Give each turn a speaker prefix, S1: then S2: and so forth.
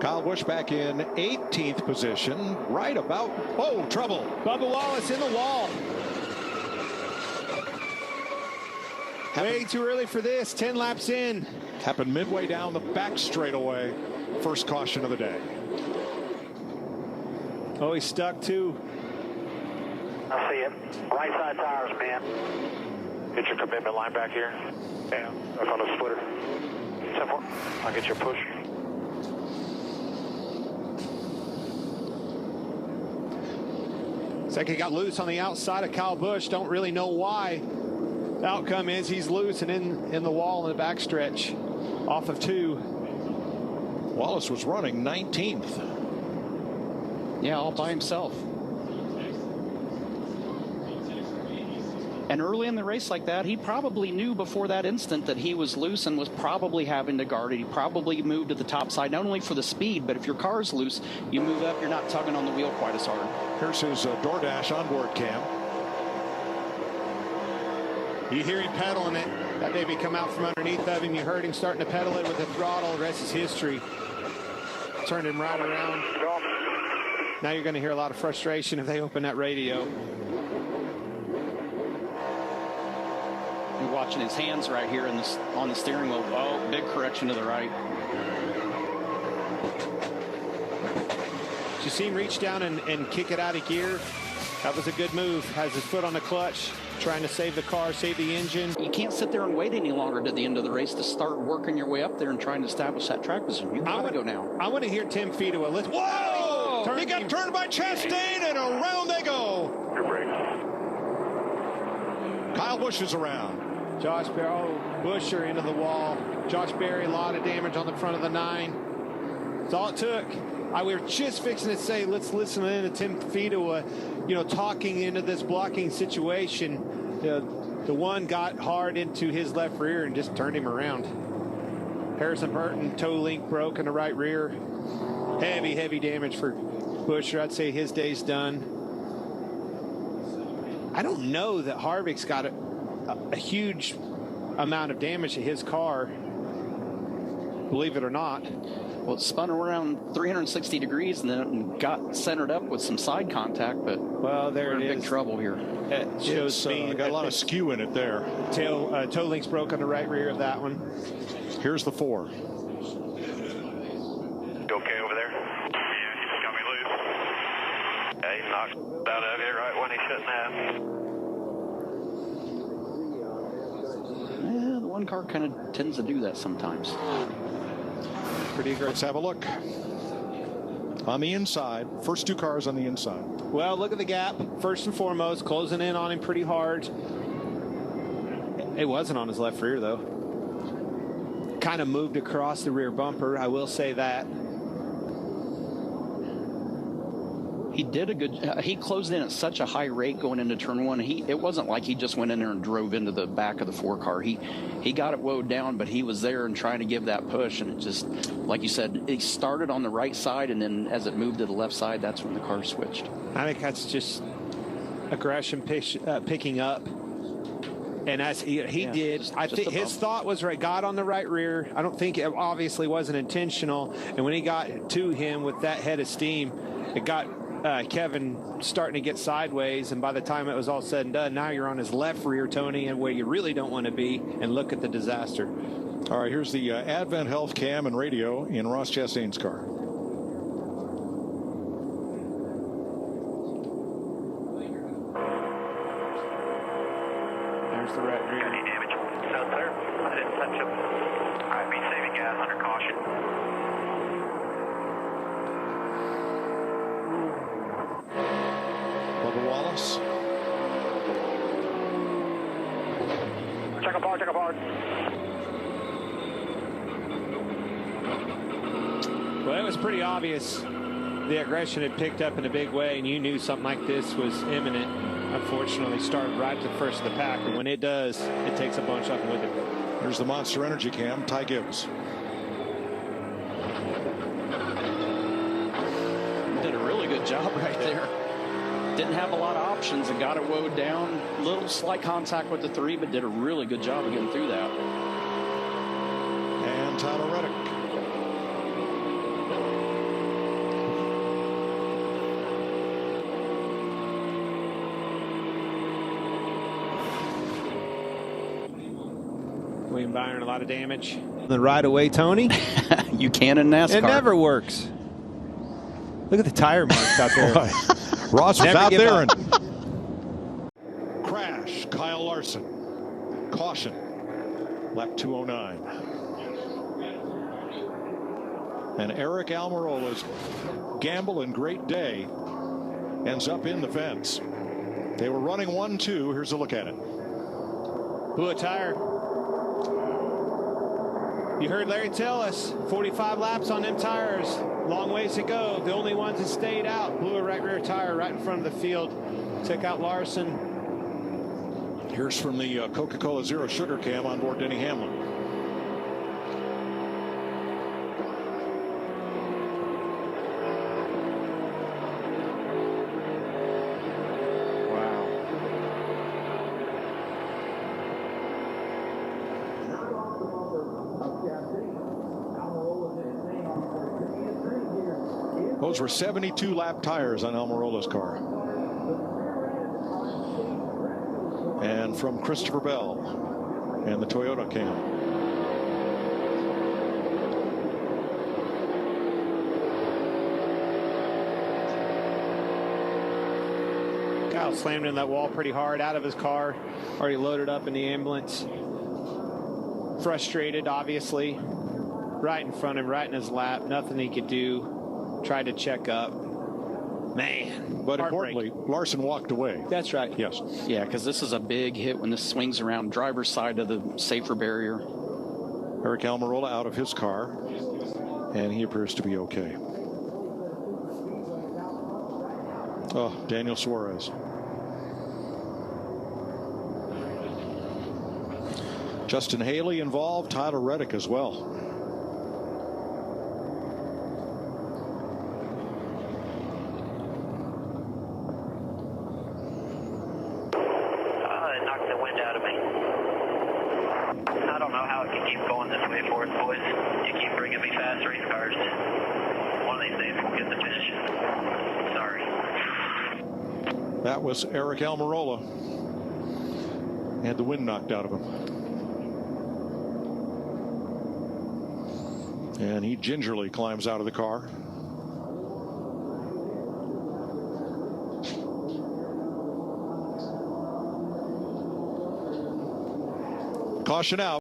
S1: Kyle Busch back in 18th position, right about, oh, trouble.
S2: Bubba Wallace in the wall. Way too early for this, 10 laps in.
S1: Happened midway down the back straightaway. First caution of the day.
S2: Oh, he's stuck too.
S3: I see it. Right side tires, man. Get your commitment line back here. Yeah, that's on the splitter. 10-4. I'll get your push.
S2: It's like he got loose on the outside of Kyle Busch. Don't really know why. The outcome is he's loose and in the wall in the backstretch off of 2.
S1: Wallace was running 19th.
S4: Yeah, all by himself. And early in the race like that, he probably knew before that instant that he was loose and was probably having to guard it. He probably moved to the top side, not only for the speed, but if your car's loose, you move up, you're not tugging on the wheel quite as hard.
S1: Here's his DoorDash onboard cam.
S2: You hear him pedaling it. That baby come out from underneath of him. You heard him starting to pedal it with the throttle. The rest is history. Turned him right around. Now you're going to hear a lot of frustration if they open that radio.
S4: You're watching his hands right here on the steering wheel. Oh, big correction to the right.
S2: Did you see him reach down and kick it out of gear? That was a good move. Has his foot on the clutch, trying to save the car, save the engine.
S4: You can't sit there and wait any longer to the end of the race to start working your way up there and trying to establish that track position. You got to go now.
S2: I want to hear Tim Fedewa. Let's.
S1: Whoa! He got turned by Chastain, and around they go.
S3: Your brakes.
S1: Kyle Busch is around.
S2: Josh Berry, Busher into the wall. Josh Berry, a lot of damage on the front of the 9. That's all it took. We were just fixing to say, let's listen in to Tim Fedewa, talking into this blocking situation. The one got hard into his left rear and just turned him around. Harrison Burton, toe link broke in the right rear. Heavy, heavy damage for Busher. I'd say his day's done. I don't know that Harvick's got a huge amount of damage to his car, believe it or not.
S4: Well, it spun around 360 degrees and then got centered up with some side contact, but
S2: well, there
S4: we're
S2: it
S4: in
S2: is.
S4: big trouble here.
S2: It shows me
S1: got a lot of skew in it there.
S2: Toe links broke on the right rear of that one.
S1: Here's the 4.
S3: You okay over there? Yeah, he just got me loose. Yeah, he knocked out of it right when he shouldn't have.
S4: Yeah, the one car kind of tends to do that sometimes.
S1: Pretty good. Let's have a look. On the inside, first 2 cars on the inside.
S2: Well, look at the gap. First and foremost, closing in on him pretty hard. It wasn't on his left rear, though. Kind of moved across the rear bumper, I will say that.
S4: He did a good. He closed in at such a high rate going into turn 1. It wasn't like he just went in there and drove into the back of the 4 car. He got it woed down, but he was there and trying to give that push. And it just, like you said, he started on the right side, and then as it moved to the left side, that's when the car switched.
S2: I think that's just aggression picking up. And as he did, I think his thought was right. Got on the right rear. I don't think it obviously wasn't intentional. And when he got to him with that head of steam, it got Kevin starting to get sideways, and by the time it was all said and done, now you're on his left rear, Tony, and where you really don't want to be, and look at the disaster.
S1: All right, here's the Advent Health cam and radio in Ross Chastain's car.
S2: There's the right rear.
S3: Any damage? No, sir. I didn't touch him. I'd be saving gas under caution.
S1: Bubba Wallace.
S3: Check apart, check apart.
S2: Well, it was pretty obvious the aggression had picked up in a big way, and you knew something like this was imminent. Unfortunately, started right to the first of the pack, and when it does, it takes a bunch of them with it.
S1: Here's the Monster Energy cam, Ty Gibbs.
S4: Did a really good job right there. Didn't have a lot of options and got it woed down. Little slight contact with the 3, but did a really good job of getting through that.
S1: And Tyler Reddick.
S2: William Byron, a lot of damage. The right away, Tony.
S4: You can in NASCAR.
S2: It never works. Look at the tire marks out there.
S1: Ross was
S2: Never
S1: out
S2: give
S1: there
S2: up.
S1: and crash. Kyle Larson. Caution. Lap 209. And Eric Almirola's gamble and great day ends up in the fence. They were running 1-2. Here's a look at it.
S2: Blew a tire. You heard Larry tell us 45 laps on them tires. Long ways to go. The only ones that stayed out. Blew a right rear tire right in front of the field. Took out Larson.
S1: Here's from the Coca-Cola Zero Sugar cam on board Denny Hamlin. Those were 72 lap tires on Almirola's car. And from Christopher Bell and the Toyota cam.
S2: Kyle slammed in that wall pretty hard out of his car. Already loaded up in the ambulance. Frustrated, obviously. Right in front of him, right in his lap. Nothing he could do. Tried to check up. Man.
S1: But importantly, Larson walked away.
S2: That's right.
S1: Yes.
S4: Yeah, because this is a big hit when this swings around driver's side of the safer barrier.
S1: Eric Almirola out of his car, and he appears to be okay. Oh, Daniel Suarez. Justin Haley involved, Tyler Reddick as well. That was Eric Almirola. Had the wind knocked out of him. And he gingerly climbs out of the car. Caution out.